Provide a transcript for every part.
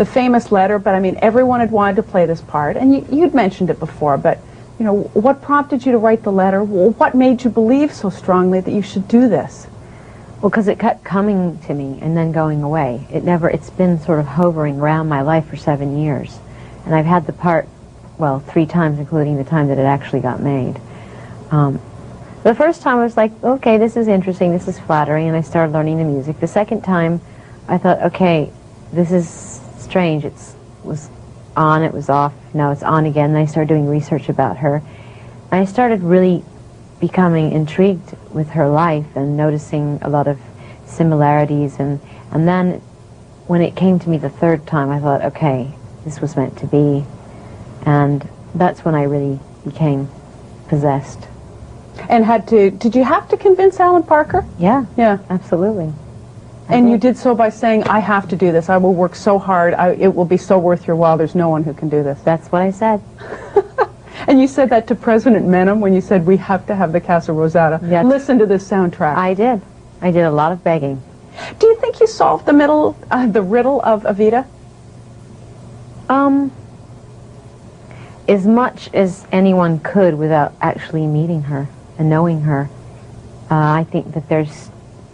the famous letter, but I mean, everyone had wanted to play this part, and you'd mentioned it before, but, you know, what prompted you to write the letter? What made you believe so strongly that you should do this? Well, because it kept coming to me and then going away. It's been sort of hovering around my life for 7 years. And I've had the part, well, 3 times, including the time that it actually got made. The first time I was like, okay, this is interesting, this is flattering, and I started learning the music. The second time, I thought, okay, this is strange. It was on, it was off, now it's on again. And I started doing research about her. And I started really becoming intrigued with her life and noticing a lot of similarities. And then when it came to me the third time, I thought, okay, this was meant to be. And that's when I really became possessed. And did you have to convince Alan Parker? Yeah. Yeah. Absolutely. And you did so by saying, I have to do this. I will work so hard. It will be so worth your while. There's no one who can do this. That's what I said. And you said that to President Menem when you said, we have to have the Casa Rosada. Yes. Listen to this soundtrack. I did. I did a lot of begging. Do you think you solved the riddle of Evita? As much as anyone could without actually meeting her and knowing her. I think that there's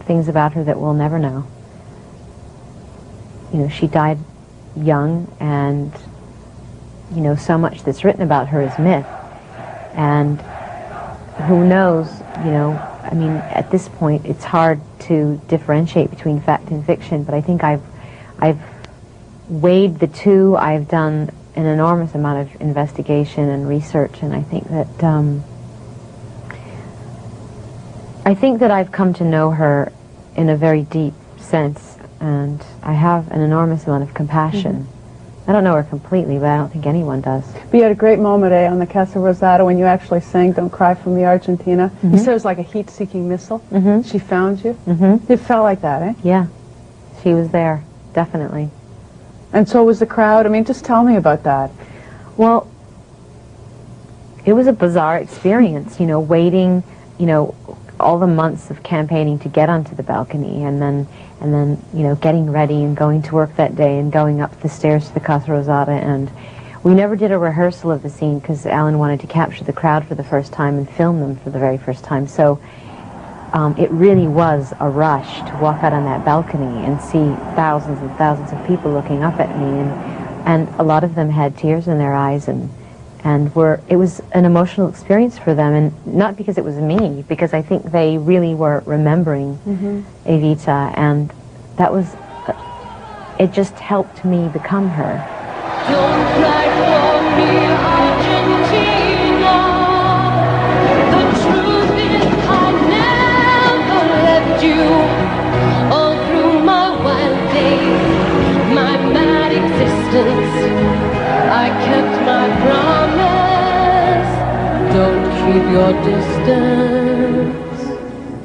things about her that we'll never know. You know, she died young, and, you know, so much that's written about her is myth. And who knows, you know, I mean, at this point it's hard to differentiate between fact and fiction, but I think I've weighed the two. I've done an enormous amount of investigation and research, and I think that I've come to know her in a very deep sense, and I have an enormous amount of compassion. I don't know her completely, but I don't think anyone does. But you had a great moment, on the Casa Rosada when you actually sang Don't Cry for Me, Argentina. You said it was like a heat-seeking missile. She found you. It felt like that, eh? Yeah. She was there, definitely. And so was the crowd. I mean, just tell me about that. Well, it was a bizarre experience, you know, waiting, you know, all the months of campaigning to get onto the balcony, and then, you know, getting ready and going to work that day and going up the stairs to the Casa Rosada. And we never did a rehearsal of the scene because Alan wanted to capture the crowd for the first time and film them for the very first time. So it really was a rush to walk out on that balcony and see thousands and thousands of people looking up at me, and a lot of them had tears in their eyes, and it was an emotional experience for them, and not because it was me, because I think they really were remembering Evita, and that was, it just helped me become her. Don't cry for me, Argentina. The truth is I never left you. All through my wild days, my mad existence, I kept my promise. Don't keep your distance.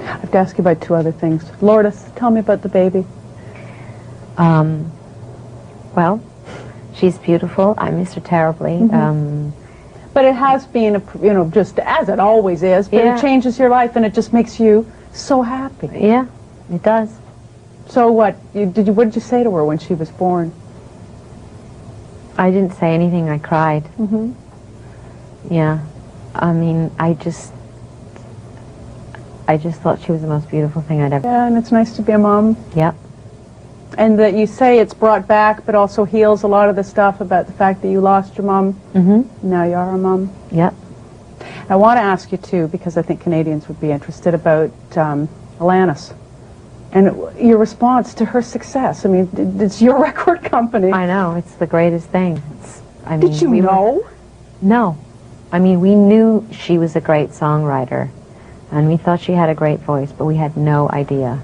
I have to ask you about 2 other things. Lourdes, tell me about the baby. Well, she's beautiful. I miss her terribly. But it has been, you know, just as it always is, but it changes your life and it just makes you so happy. Yeah, it does. So what did you say to her when she was born? I didn't say anything. I cried. Yeah. I mean, I just thought she was the most beautiful thing I'd ever... Yeah, and it's nice to be a mom. Yep. And that you say it's brought back, but also heals a lot of the stuff about the fact that you lost your mom. Now you are a mom. Yep. I want to ask you, too, because I think Canadians would be interested, about Alanis and your response to her success. I mean, it's your record company. I know. It's the greatest thing. I mean, did you know? No. I mean, we knew she was a great songwriter, and we thought she had a great voice, but we had no idea.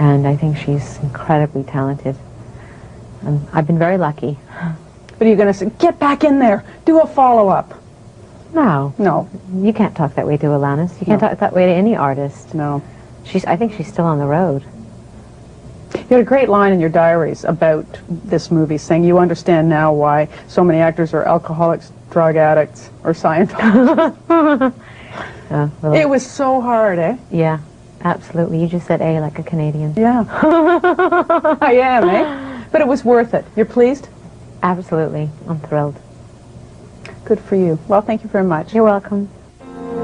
And I think she's incredibly talented. I've been very lucky. But are you going to say, get back in there, do a follow-up? No. No. You can't talk that way to Alanis. You can't talk that way to any artist. No. I think she's still on the road. You had a great line in your diaries about this movie, saying you understand now why so many actors are alcoholics, drug addicts, or Scientologists. Well, it was so hard, eh? Yeah, absolutely. You just said A like a Canadian. Yeah. I am, eh? But it was worth it. You're pleased? Absolutely. I'm thrilled. Good for you. Well, thank you very much. You're welcome.